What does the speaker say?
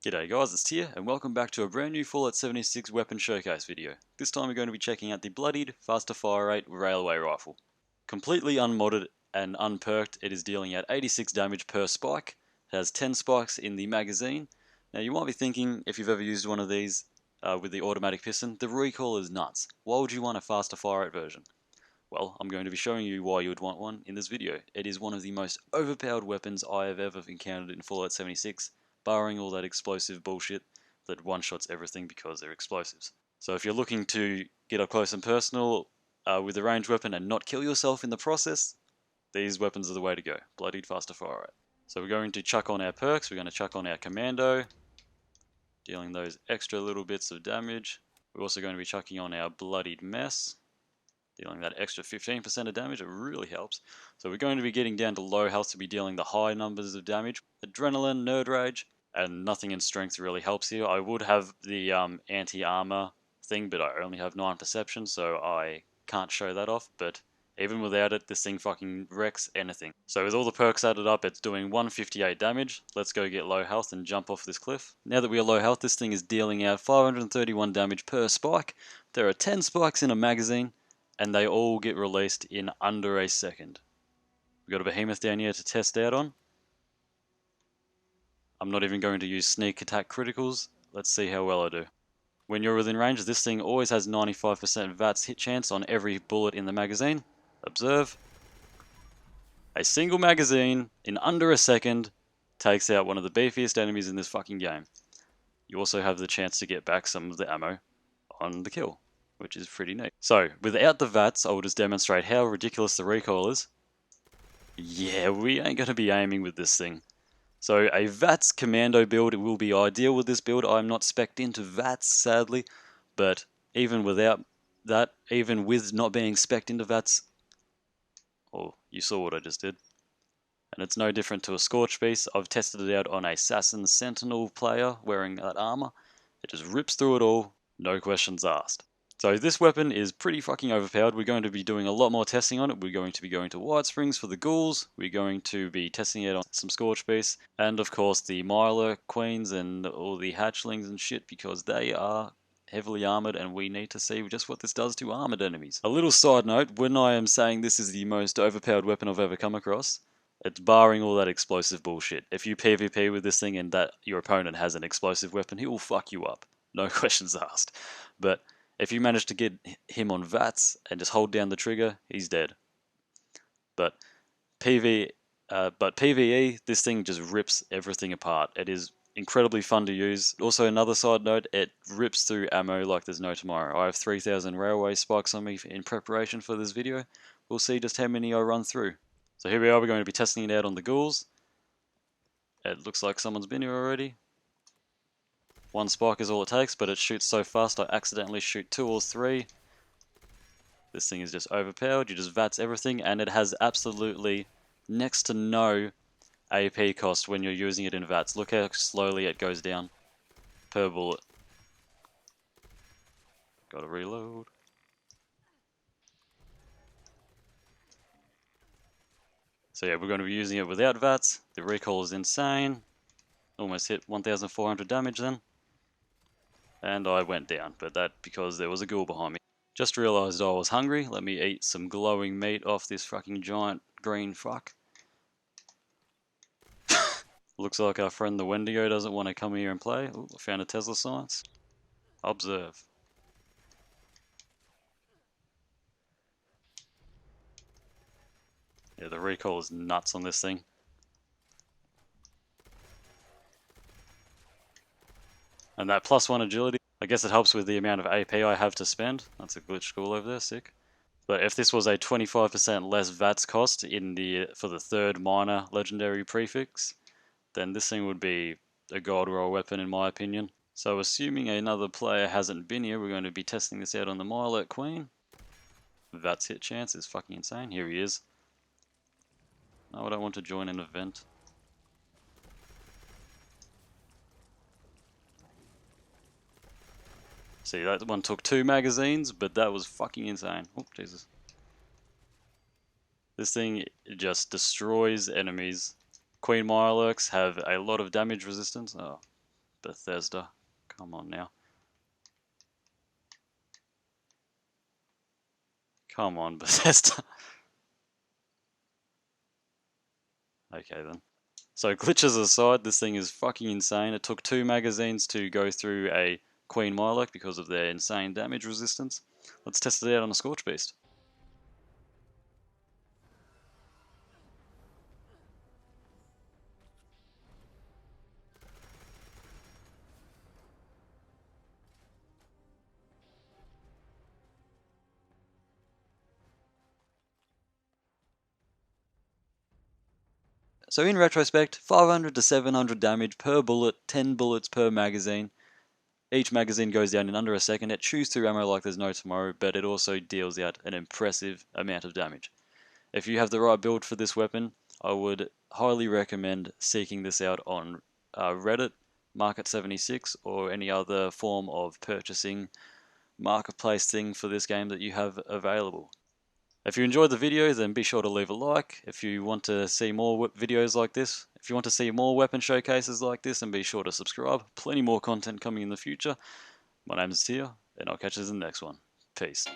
G'day guys, it's Tier, and welcome back to a brand new Fallout 76 weapon showcase video. This time we're going to be checking out the Bloodied faster fire rate railway rifle. Completely unmodded and unperked, it is dealing out 86 damage per spike. It has 10 spikes in the magazine. Now you might be thinking, if you've ever used one of these with the automatic piston, the recoil is nuts. Why would you want a faster fire rate version? Well, I'm going to be showing you why you would want one in this video. It is one of the most overpowered weapons I have ever encountered in Fallout 76, barring all that explosive bullshit that one-shots everything because they're explosives. So if you're looking to get up close and personal with a ranged weapon and not kill yourself in the process, these weapons are the way to go. Bloodied faster fire rate. So we're going to chuck on our perks, we're going to chuck on our commando, dealing those extra little bits of damage. We're also going to be chucking on our bloodied mess, dealing that extra 15% of damage. It really helps. So we're going to be getting down to low health to be dealing the high numbers of damage. Adrenaline, nerd rage, and nothing in strength really helps here. I would have the anti-armor thing, but I only have 9 perception, so I can't show that off. But even without it, this thing fucking wrecks anything. So with all the perks added up, it's doing 158 damage. Let's go get low health and jump off this cliff. Now that we are low health, this thing is dealing out 531 damage per spike. There are 10 spikes in a magazine, and they all get released in under a second. We've got a behemoth down here to test out on. I'm not even going to use sneak attack criticals. Let's see how well I do. When you're within range, this thing always has 95% VATs hit chance on every bullet in the magazine. Observe. A single magazine in under a second takes out one of the beefiest enemies in this fucking game. You also have the chance to get back some of the ammo on the kill, which is pretty neat. So, without the VATs, I will just demonstrate how ridiculous the recoil is. Yeah, we ain't going to be aiming with this thing. So, a VATs commando build will be ideal with this build. I'm not spec'd into VATs, sadly, but even without that, even with not being spec'd into VATs, oh, you saw what I just did. And it's no different to a Scorch Beast. I've tested it out on a Assassin Sentinel player wearing that armor. It just rips through it all, no questions asked. So this weapon is pretty fucking overpowered. We're going to be doing a lot more testing on it. We're going to be going to White Springs for the ghouls. We're going to be testing it on some Scorch Beasts. And of course the Myler Queens and all the hatchlings and shit, because they are heavily armored and we need to see just what this does to armored enemies. A little side note, when I am saying this is the most overpowered weapon I've ever come across, it's barring all that explosive bullshit. If you PvP with this thing and that your opponent has an explosive weapon, he will fuck you up. No questions asked. But if you manage to get him on VATs and just hold down the trigger, he's dead. But PvE, this thing just rips everything apart. It is incredibly fun to use. Also, another side note, it rips through ammo like there's no tomorrow. I have 3,000 railway spikes on me in preparation for this video. We'll see just how many I run through. So here we are, we're going to be testing it out on the ghouls. It looks like someone's been here already. 1 spike is all it takes, but it shoots so fast I accidentally shoot 2 or 3. This thing is just overpowered, you just VATs everything, and it has absolutely next to no AP cost when you're using it in VATs. Look how slowly it goes down per bullet. Gotta reload. So yeah, we're going to be using it without VATs. The recoil is insane. Almost hit 1,400 damage then. And I went down, but that because there was a ghoul behind me. Just realised I was hungry. Let me eat some glowing meat off this fucking giant green fuck. Looks like our friend the Wendigo doesn't want to come here and play. Ooh, I found a Tesla science. Observe. Yeah, the recoil is nuts on this thing. And that +1 agility, I guess it helps with the amount of AP I have to spend. That's a glitch school over there, sick. But if this was a 25% less VATs cost for the 3rd minor legendary prefix, then this thing would be a gold roll weapon in my opinion. So assuming another player hasn't been here, we're going to be testing this out on the Myler Queen. VATs hit chance is fucking insane. Here he is. No, I don't want to join an event. See, that one took 2 magazines, but that was fucking insane. Oh, Jesus. This thing just destroys enemies. Queen Mirelurks have a lot of damage resistance. Oh, Bethesda. Come on now. Come on, Bethesda. Okay then. So glitches aside, this thing is fucking insane. It took 2 magazines to go through a Queen Mylok because of their insane damage resistance. Let's test it out on a Scorch Beast. So in retrospect, 500 to 700 damage per bullet, 10 bullets per magazine. Each magazine goes down in under a second. It chews through ammo like there's no tomorrow, but it also deals out an impressive amount of damage. If you have the right build for this weapon, I would highly recommend seeking this out on Reddit, Market76, or any other form of purchasing marketplace thing for this game that you have available. If you enjoyed the video, then be sure to leave a like. If you want to see more videos like this, if you want to see more weapon showcases like this, then be sure to subscribe. Plenty more content coming in the future. My name is Tia, and I'll catch you in the next one. Peace.